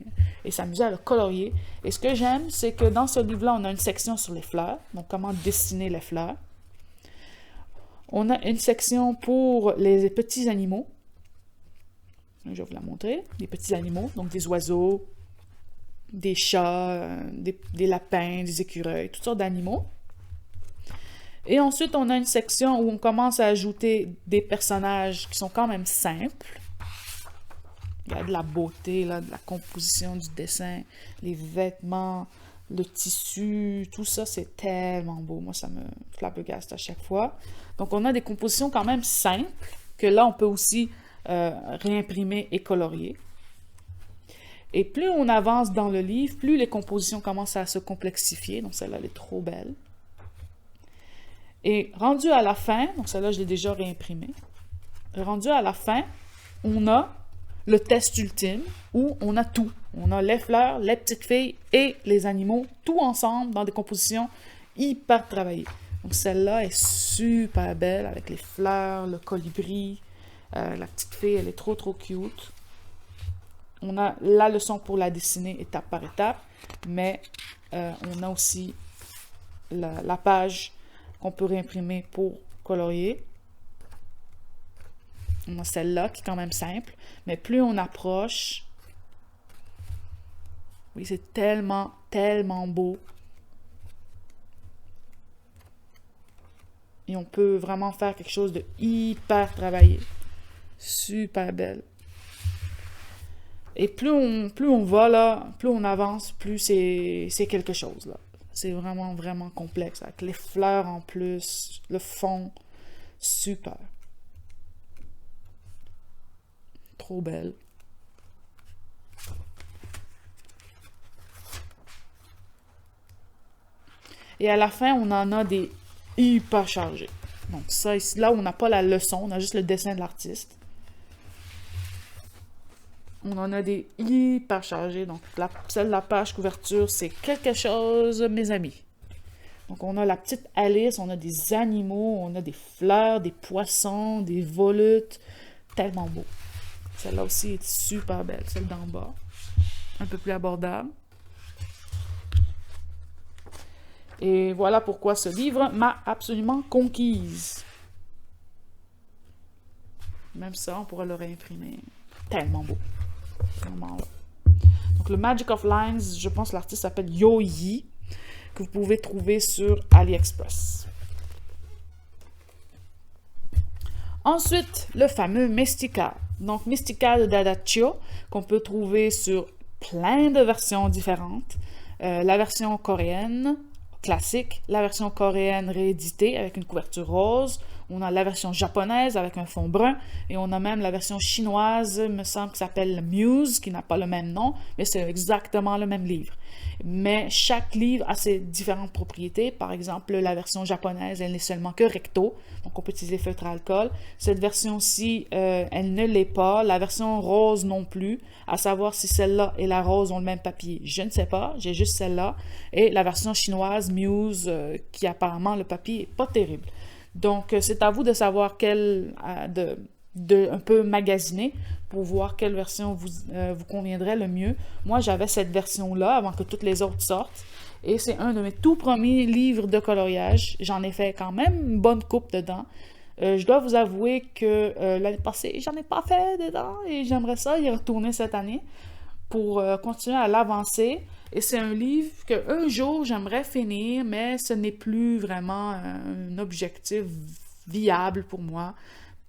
s'amuser à le colorier. Et ce que j'aime, c'est que dans ce livre-là, on a une section sur les fleurs, donc comment dessiner les fleurs. On a une section pour les petits animaux. Je vais vous la montrer. Les petits animaux, donc des oiseaux, des chats, des lapins, des écureuils, toutes sortes d'animaux. Et ensuite, on a une section où on commence à ajouter des personnages qui sont quand même simples. Il y a de la beauté, là, de la composition du dessin, les vêtements, le tissu, tout ça, c'est tellement beau. Moi, ça me flabbergaste à chaque fois. Donc, on a des compositions quand même simples, que là, on peut aussi réimprimer et colorier. Et plus on avance dans le livre, plus les compositions commencent à se complexifier. Donc, celle-là, elle est trop belle. Et rendu à la fin, donc celle-là, je l'ai déjà réimprimée. Rendu à la fin, on a le test ultime où on a tout. On a les fleurs, les petites filles et les animaux, tout ensemble dans des compositions hyper travaillées. Donc celle-là est super belle avec les fleurs, le colibri, la petite fille, elle est trop trop cute. On a la leçon pour la dessiner étape par étape, mais on a aussi la page qu'on peut réimprimer pour colorier. On a celle-là qui est quand même simple, mais plus on approche, oui, c'est tellement, tellement beau. Et on peut vraiment faire quelque chose de hyper travaillé. Super belle. Et plus on va là, plus on avance, plus c'est quelque chose là. C'est vraiment, vraiment complexe. Avec les fleurs en plus, le fond, super. Trop belle. Et à la fin, on en a des hyper chargés. Donc ça, ici, là, on n'a pas la leçon, on a juste le dessin de l'artiste. On en a des hyper chargés. Donc, celle de la page couverture, c'est quelque chose, mes amis. Donc, on a la petite Alice, on a des animaux, on a des fleurs, des poissons, des volutes. Tellement beau. Celle-là aussi est super belle, celle d'en bas. Un peu plus abordable. Et voilà pourquoi ce livre m'a absolument conquise. Même ça, on pourrait le réimprimer. Tellement beau. Vraiment, là. Donc, le Magic of Lines, je pense que l'artiste s'appelle Yo-Yi, que vous pouvez trouver sur AliExpress. Ensuite, le fameux Mystica. Donc, Mystica de Dadaccio, qu'on peut trouver sur plein de versions différentes. La version coréenne classique, la version coréenne rééditée avec une couverture rose. On a la version japonaise avec un fond brun. Et on a même la version chinoise, me semble, qui s'appelle Muse, qui n'a pas le même nom, mais c'est exactement le même livre. Mais chaque livre a ses différentes propriétés. Par exemple, la version japonaise, elle n'est seulement que recto, donc on peut utiliser feutre à alcool. Cette version-ci, elle ne l'est pas. La version rose non plus. À savoir si celle-là et la rose ont le même papier, je ne sais pas. J'ai juste celle-là. Et la version chinoise, Muse, qui apparemment, le papier n'est pas terrible. Donc, c'est à vous de savoir quelle... un peu magasiner pour voir quelle version vous conviendrait le mieux. Moi, j'avais cette version-là avant que toutes les autres sortent. Et c'est un de mes tout premiers livres de coloriage. J'en ai fait quand même une bonne coupe dedans. Je dois vous avouer que l'année passée, j'en ai pas fait dedans et j'aimerais ça y retourner cette année pour continuer à l'avancer. Et c'est un livre qu'un jour, j'aimerais finir, mais ce n'est plus vraiment un objectif viable pour moi.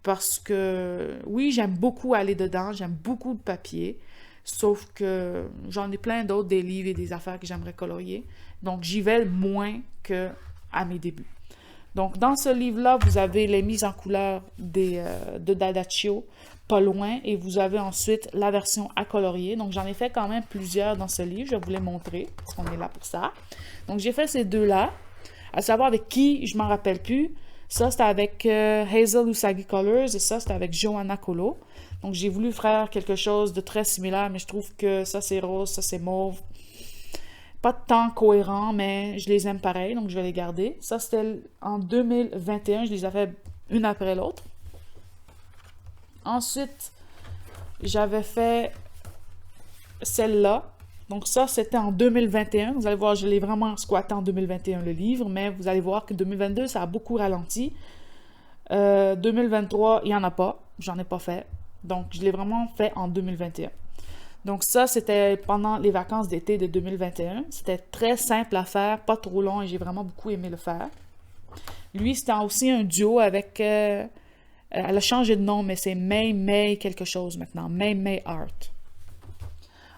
Parce que, oui, j'aime beaucoup aller dedans, j'aime beaucoup de papier, sauf que j'en ai plein d'autres, des livres et des affaires que j'aimerais colorier. Donc, j'y vais moins qu'à mes débuts. Donc, dans ce livre-là, vous avez les mises en couleur de Dadaccio, pas loin, et vous avez ensuite la version à colorier. Donc, j'en ai fait quand même plusieurs dans ce livre, je vais vous les montrer, parce qu'on est là pour ça. Donc, j'ai fait ces deux-là, à savoir avec qui, je m'en rappelle plus. Ça, c'était avec Hazel Usagi Colors et ça, c'était avec Joanna Colo. Donc, j'ai voulu faire quelque chose de très similaire, mais je trouve que ça, c'est rose, ça, c'est mauve. Pas tant cohérent, mais je les aime pareil, donc je vais les garder. Ça, c'était en 2021, je les ai fait une après l'autre. Ensuite, j'avais fait celle-là. Donc ça, c'était en 2021. Vous allez voir, je l'ai vraiment squatté en 2021, le livre, mais vous allez voir que 2022, ça a beaucoup ralenti. 2023, il n'y en a pas. J'en ai pas fait. Donc, je l'ai vraiment fait en 2021. Donc ça, c'était pendant les vacances d'été de 2021. C'était très simple à faire, pas trop long, et j'ai vraiment beaucoup aimé le faire. Lui, c'était aussi un duo avec... elle a changé de nom, mais c'est May quelque chose maintenant. May Art.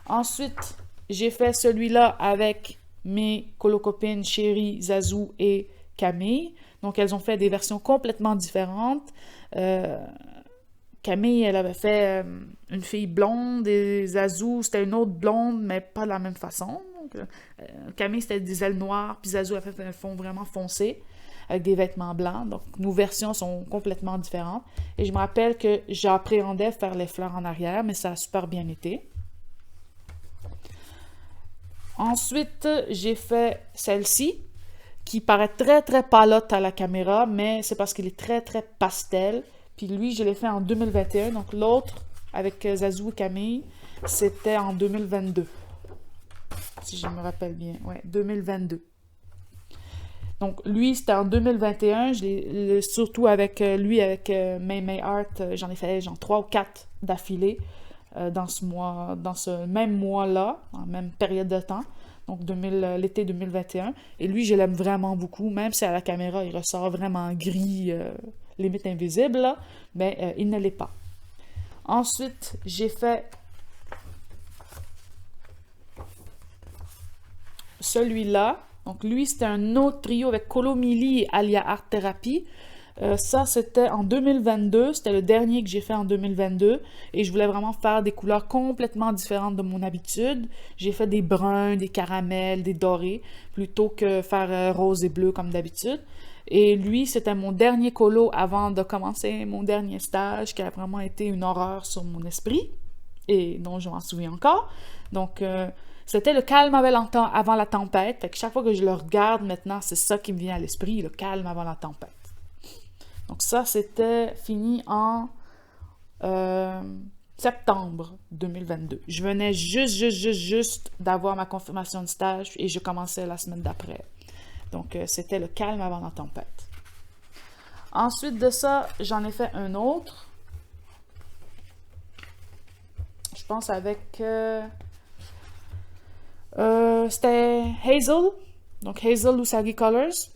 Ensuite... j'ai fait celui-là avec mes colocopines Chérie, Zazu et Camille. Donc, elles ont fait des versions complètement différentes. Camille, elle avait fait une fille blonde et Zazu, c'était une autre blonde, mais pas de la même façon. Donc, Camille, c'était des ailes noires, puis Zazu a fait un fond vraiment foncé avec des vêtements blancs. Donc, nos versions sont complètement différentes. Et je me rappelle que j'appréhendais faire les fleurs en arrière, mais ça a super bien été. Ensuite, j'ai fait celle-ci, qui paraît très, très palote à la caméra, mais c'est parce qu'il est très, très pastel. Puis lui, je l'ai fait en 2021. Donc l'autre, avec Zazu et Camille, c'était en 2022. Si je me rappelle bien. Ouais, 2022. Donc lui, c'était en 2021. Surtout avec lui, avec May Art, j'en ai fait genre 3 ou 4 d'affilée. Dans ce même mois-là, en même période de temps, donc l'été 2021. Et lui, je l'aime vraiment beaucoup, même si à la caméra, il ressort vraiment gris, limite invisible, là, mais il ne l'est pas. Ensuite, j'ai fait celui-là. Donc lui, c'était un autre trio avec Colomili et Alia Art Therapy. Ça, c'était en 2022. C'était le dernier que j'ai fait en 2022. Et je voulais vraiment faire des couleurs complètement différentes de mon habitude. J'ai fait des bruns, des caramels, des dorés, plutôt que faire rose et bleu comme d'habitude. Et lui, c'était mon dernier colo avant de commencer mon dernier stage, qui a vraiment été une horreur sur mon esprit, et dont je m'en souviens encore. Donc, c'était le calme avant la tempête. Fait que chaque fois que je le regarde maintenant, c'est ça qui me vient à l'esprit, le calme avant la tempête. Donc ça, c'était fini en septembre 2022. Je venais juste d'avoir ma confirmation de stage et je commençais la semaine d'après. Donc, c'était le calme avant la tempête. Ensuite de ça, j'en ai fait un autre. je pense avec... c'était Hazel, donc Hazel Usagi Colors.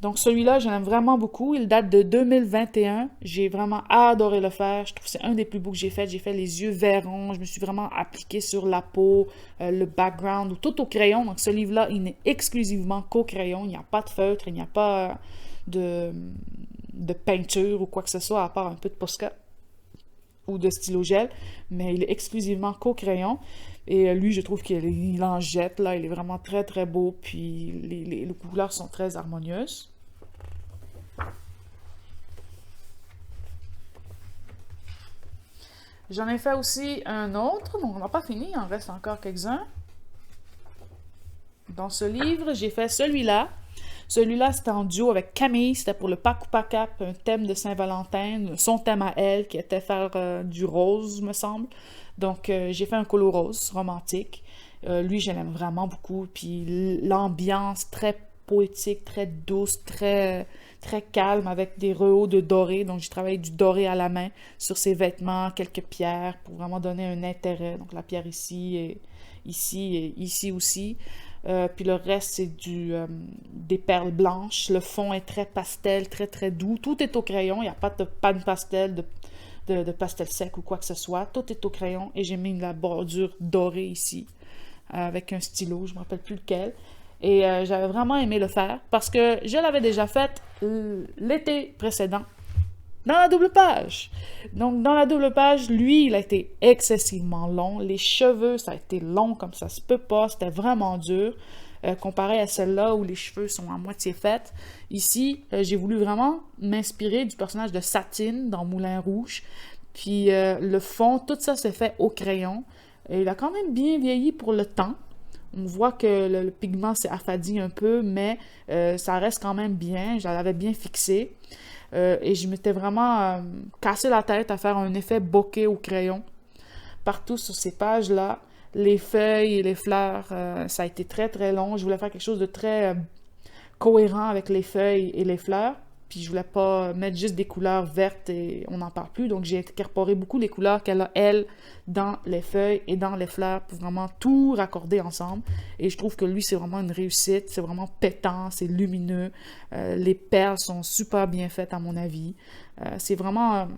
Donc celui-là, je l'aime vraiment beaucoup. Il date de 2021. J'ai vraiment adoré le faire. Je trouve que c'est un des plus beaux que j'ai fait. J'ai fait les yeux verrons. Je me suis vraiment appliqué sur la peau, le background, tout au crayon. Donc ce livre-là, il n'est exclusivement qu'au crayon. Il n'y a pas de feutre, il n'y a pas de peinture ou quoi que ce soit, à part un peu de Posca ou de stylo gel. Mais il est exclusivement qu'au crayon. Et lui, je trouve qu'il en jette, là. Il est vraiment très, très beau. Puis les couleurs sont très harmonieuses. J'en ai fait aussi un autre, donc on n'a pas fini, il en reste encore quelques-uns. Dans ce livre, j'ai fait celui-là. Celui-là, c'était en duo avec Camille, c'était pour le Pakupakap, un thème de Saint-Valentin, son thème à elle, qui était faire du rose, me semble. Donc, j'ai fait un colo rose romantique. Lui, je l'aime vraiment beaucoup. Puis l'ambiance très poétique, très douce, très calme, avec des rehauts de doré. Donc, j'ai travaillé du doré à la main sur ses vêtements, quelques pierres, pour vraiment donner un intérêt. Donc, la pierre ici, et ici aussi. Puis le reste, c'est des perles blanches. Le fond est très pastel, très, très doux. Tout est au crayon. Il n'y a pas de panne pastel, de pastel sec ou quoi que ce soit. Tout est au crayon. Et j'ai mis la bordure dorée ici, avec un stylo. Je ne me rappelle plus lequel. Et j'avais vraiment aimé le faire parce que je l'avais déjà fait l'été précédent dans la double page. Donc, dans la double page, lui, il a été excessivement long. Les cheveux, ça a été long comme ça se peut pas. C'était vraiment dur. Comparé à celle-là où les cheveux sont à moitié faits. Ici, j'ai voulu vraiment m'inspirer du personnage de Satine dans Moulin Rouge. Puis le fond, tout ça se fait au crayon. Et il a quand même bien vieilli pour le temps. On voit que le pigment s'est affadi un peu, mais ça reste quand même bien. Je l'avais bien fixé. Et je m'étais vraiment cassé la tête à faire un effet bokeh au crayon. Partout sur ces pages-là, les feuilles et les fleurs, ça a été très très long. Je voulais faire quelque chose de très cohérent avec les feuilles et les fleurs. Puis je voulais pas mettre juste des couleurs vertes et on n'en parle plus. Donc j'ai incorporé beaucoup les couleurs qu'elle a, elle, dans les feuilles et dans les fleurs pour vraiment tout raccorder ensemble. Et je trouve que lui, c'est vraiment une réussite. C'est vraiment pétant, c'est lumineux. Les perles sont super bien faites à mon avis. C'est vraiment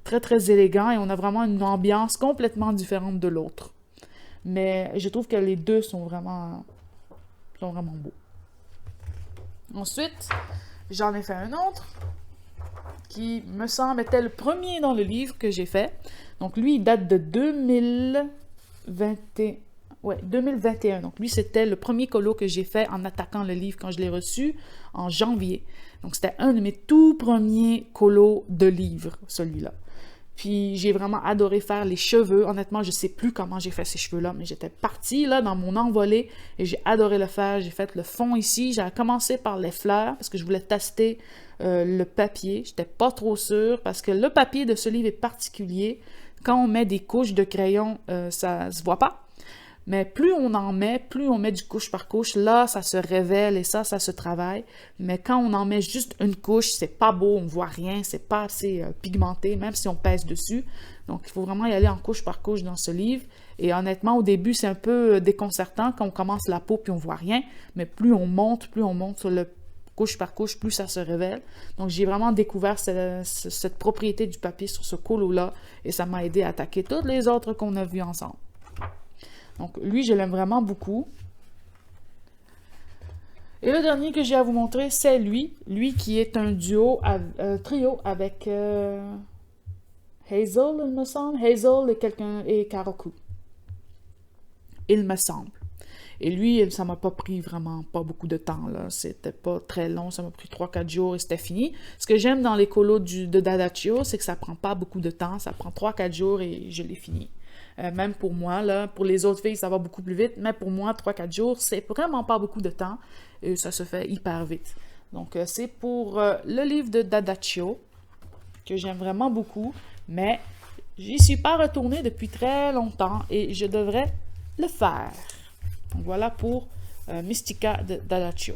très très élégant et on a vraiment une ambiance complètement différente de l'autre. Mais je trouve que les deux sont vraiment beaux. Ensuite, j'en ai fait un autre qui me semble était le premier dans le livre que j'ai fait. Donc lui, il date de 2021. Donc lui, c'était le premier colo que j'ai fait en attaquant le livre quand je l'ai reçu en janvier. Donc c'était un de mes tout premiers colos de livre, celui-là. Puis j'ai vraiment adoré faire les cheveux. Honnêtement, je sais plus comment j'ai fait ces cheveux-là, mais j'étais partie là dans mon envolée et j'ai adoré le faire. J'ai fait le fond ici. J'ai commencé par les fleurs parce que je voulais tester le papier. J'étais pas trop sûre parce que le papier de ce livre est particulier. Quand on met des couches de crayon, ça se voit pas. Mais plus on en met, plus on met du couche par couche, là, ça se révèle et ça se travaille. Mais quand on en met juste une couche, c'est pas beau, on voit rien, c'est pas assez pigmenté, même si on pèse dessus. Donc, il faut vraiment y aller en couche par couche dans ce livre. Et honnêtement, au début, c'est un peu déconcertant quand on commence la peau puis on voit rien. Mais plus on monte sur le couche par couche, plus ça se révèle. Donc, j'ai vraiment découvert cette propriété du papier sur ce colo-là et ça m'a aidé à attaquer toutes les autres qu'on a vues ensemble. Donc, lui, je l'aime vraiment beaucoup. Et le dernier que j'ai à vous montrer, c'est lui. Lui qui est un trio avec Hazel, il me semble. Hazel et Karoku. Il me semble. Et lui, ça m'a pas pris vraiment pas beaucoup de temps, là. C'était pas très long, ça m'a pris 3-4 jours et c'était fini. Ce que j'aime dans les colos de Dadachio, c'est que ça prend pas beaucoup de temps. Ça prend 3-4 jours et je l'ai fini. Même pour moi, là, pour les autres filles, ça va beaucoup plus vite, mais pour moi, 3-4 jours, c'est vraiment pas beaucoup de temps et ça se fait hyper vite. Donc, c'est pour le livre de Dadachio, que j'aime vraiment beaucoup, mais j'y suis pas retournée depuis très longtemps et je devrais le faire. Donc, voilà pour Mystica de Dadachio.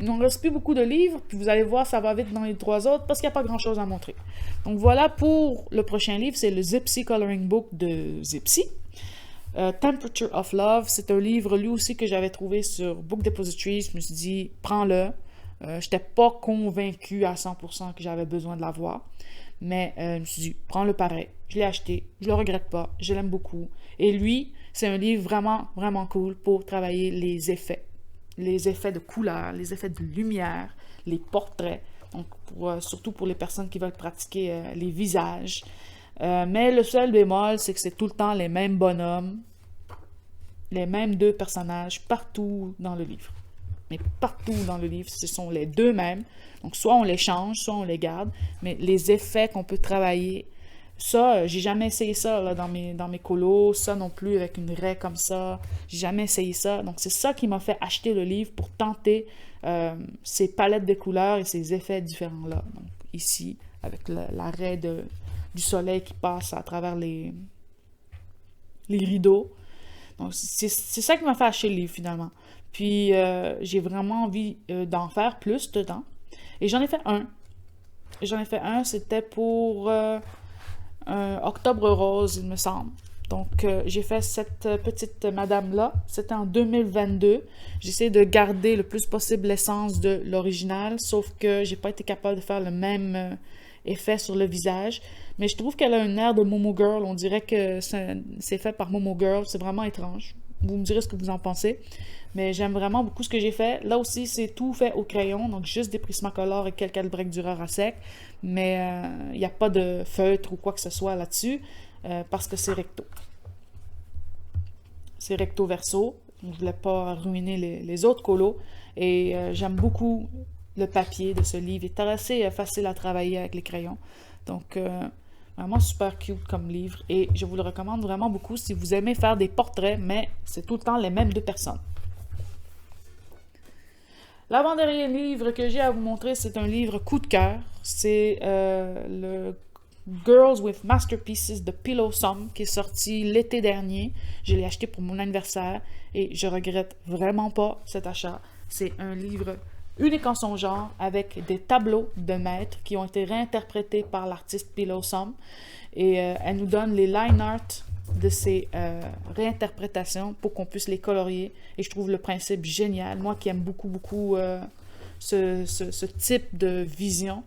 Il n'en reste plus beaucoup de livres, puis vous allez voir, ça va vite dans les 3 autres, parce qu'il n'y a pas grand-chose à montrer. Donc voilà pour le prochain livre, c'est le Zipsy Coloring Book de Zipsy. Temperature of Love, c'est un livre lui aussi que j'avais trouvé sur Book Depository. Je me suis dit, prends-le. Je n'étais pas convaincue à 100% que j'avais besoin de l'avoir. Mais je me suis dit, prends-le pareil. Je l'ai acheté, je le regrette pas, je l'aime beaucoup. Et lui, c'est un livre vraiment, vraiment cool pour travailler les effets. Les effets de couleur, les effets de lumière, les portraits. Donc, surtout pour les personnes qui veulent pratiquer les visages. Mais le seul bémol, c'est que c'est tout le temps les mêmes bonhommes, les mêmes 2 personnages partout dans le livre. Mais partout dans le livre, ce sont les 2 mêmes. Donc, soit on les change, soit on les garde. Mais les effets qu'on peut travailler, ça, j'ai jamais essayé ça là, dans mes colos. Ça non plus, avec une raie comme ça. J'ai jamais essayé ça. Donc, c'est ça qui m'a fait acheter le livre pour tenter ces palettes de couleurs et ces effets différents-là. Donc, ici, avec la raie du soleil qui passe à travers les rideaux. Donc, c'est ça qui m'a fait acheter le livre, finalement. Puis, j'ai vraiment envie d'en faire plus dedans. Et j'en ai fait un. C'était pour Octobre Rose, il me semble. Donc, j'ai fait cette petite madame-là. C'était en 2022. J'essaie de garder le plus possible l'essence de l'original, sauf que j'ai pas été capable de faire le même effet sur le visage. Mais je trouve qu'elle a un air de Momo Girl. On dirait que c'est fait par Momo Girl. C'est vraiment étrange. Vous me direz ce que vous en pensez. Mais j'aime vraiment beaucoup ce que j'ai fait. Là aussi, c'est tout fait au crayon. Donc, juste des Prismacolor et quelques break dureur à sec. Mais il n'y a pas de feutre ou quoi que ce soit là-dessus. Parce que c'est recto. C'est recto verso. Je ne voulais pas ruiner les autres colos. Et j'aime beaucoup le papier de ce livre. Il est assez facile à travailler avec les crayons. Donc, vraiment super cute comme livre. Et je vous le recommande vraiment beaucoup si vous aimez faire des portraits, mais c'est tout le temps les mêmes 2 personnes. L'avant-dernier livre que j'ai à vous montrer, c'est un livre coup de cœur. C'est le Girls with Masterpieces de Pillowsome qui est sorti l'été dernier. Je l'ai acheté pour mon anniversaire et je regrette vraiment pas cet achat. C'est un livre unique en son genre avec des tableaux de maîtres qui ont été réinterprétés par l'artiste Pillowsome. Et elle nous donne les line art de ces réinterprétations pour qu'on puisse les colorier. Et je trouve le principe génial. Moi qui aime beaucoup, beaucoup ce type de vision.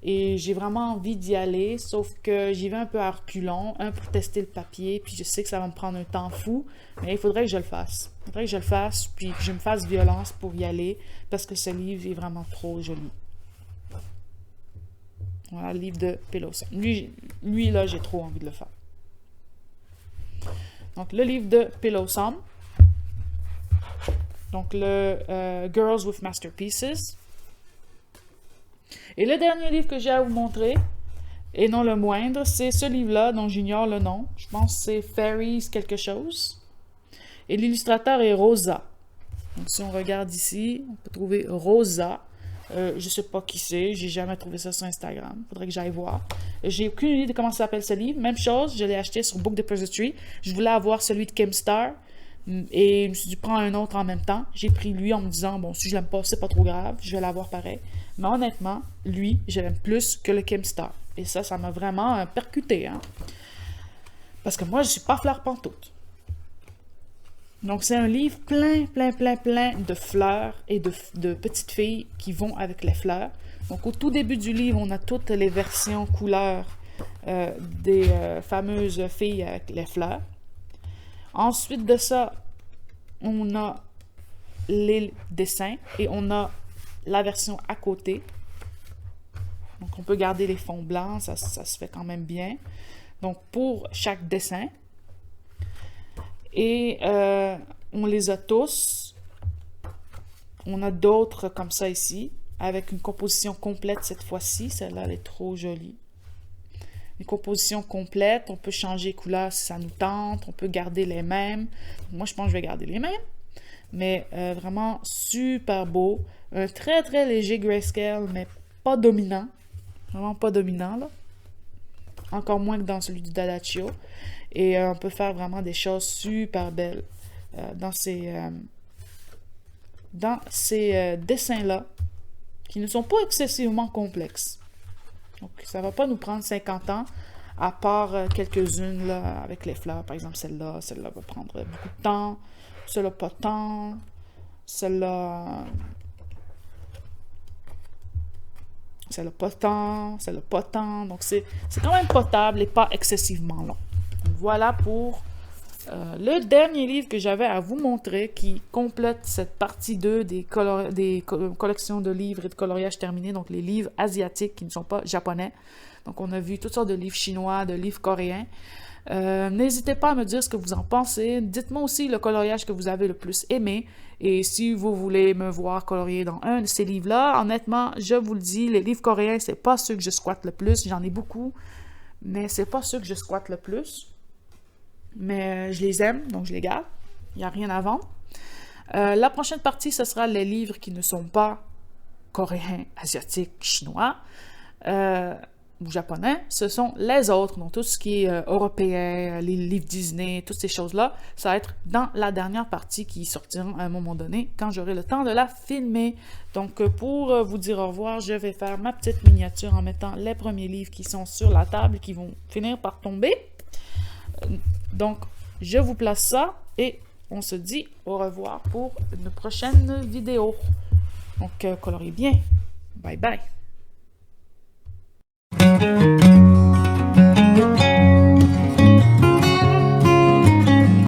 Et j'ai vraiment envie d'y aller, sauf que j'y vais un peu à reculons, pour tester le papier, puis je sais que ça va me prendre un temps fou, mais il faudrait que je le fasse. Il faudrait que je le fasse, puis que je me fasse violence pour y aller, parce que ce livre est vraiment trop joli. Voilà, le livre de Pillowsome. Lui là, j'ai trop envie de le faire. Donc, le livre de Pillowsome. Donc, le Girls with Masterpieces. Et le dernier livre que j'ai à vous montrer, et non le moindre, c'est ce livre-là dont j'ignore le nom. Je pense que c'est Fairies quelque chose. Et l'illustrateur est Rosa. Donc si on regarde ici, on peut trouver Rosa. Je ne sais pas qui c'est, j'ai jamais trouvé ça sur Instagram. Il faudrait que j'aille voir. J'ai aucune idée de comment ça s'appelle ce livre. Même chose, je l'ai acheté sur Book Depository. Je voulais avoir celui de Kim Star. Et je me suis dit, prends un autre en même temps. J'ai pris lui en me disant, bon, si je l'aime pas, c'est pas trop grave, je vais l'avoir pareil. Mais honnêtement, lui, je l'aime plus que le Kim Star. Et ça m'a vraiment percuté. Hein? Parce que moi, je suis pas fleur pantoute. Donc, c'est un livre plein de fleurs et de petites filles qui vont avec les fleurs. Donc, au tout début du livre, on a toutes les versions couleurs des fameuses filles avec les fleurs. Ensuite de ça, on a les dessins et on a la version à côté. Donc, on peut garder les fonds blancs, ça se fait quand même bien. Donc, pour chaque dessin. Et on les a tous. On a d'autres comme ça ici, avec une composition complète cette fois-ci. Celle-là, elle est trop jolie. Une composition complète, on peut changer les couleurs si ça nous tente, on peut garder les mêmes. Moi, je pense que je vais garder les mêmes. Mais vraiment super beau. Un très léger grayscale, mais pas dominant. Vraiment pas dominant, là. Encore moins que dans celui du Dadaccio. Et on peut faire vraiment des choses super belles dans ces dessins-là. qui ne sont pas excessivement complexes. Donc, ça ne va pas nous prendre 50 ans, à part quelques-unes là, avec les fleurs. Par exemple, celle-là va prendre beaucoup de temps. Celle-là, pas tant. Celle-là, pas tant. Celle-là, pas tant. Donc, c'est quand même potable et pas excessivement long. Donc, voilà pour le dernier livre que j'avais à vous montrer qui complète cette partie 2 des collections de livres et de coloriage terminés, donc les livres asiatiques qui ne sont pas japonais. Donc, on a vu toutes sortes de livres chinois, de livres coréens. N'hésitez pas à me dire ce que vous en pensez. Dites-moi aussi le coloriage que vous avez le plus aimé. Et si vous voulez me voir colorier dans un de ces livres-là, honnêtement, je vous le dis, les livres coréens, c'est pas ceux que je squatte le plus. J'en ai beaucoup, mais c'est pas ceux que je squatte le plus. Mais je les aime, donc je les garde. Il n'y a rien à vendre. La prochaine partie, ce sera les livres qui ne sont pas coréens, asiatiques, chinois ou japonais. Ce sont les autres, donc tout ce qui est européen, les livres Disney, toutes ces choses-là. Ça va être dans la dernière partie qui sortira à un moment donné, quand j'aurai le temps de la filmer. Donc, pour vous dire au revoir, je vais faire ma petite miniature en mettant les premiers livres qui sont sur la table, qui vont finir par tomber. Donc, je vous place ça et on se dit au revoir pour une prochaine vidéo. Donc, coloriez bien. Bye bye.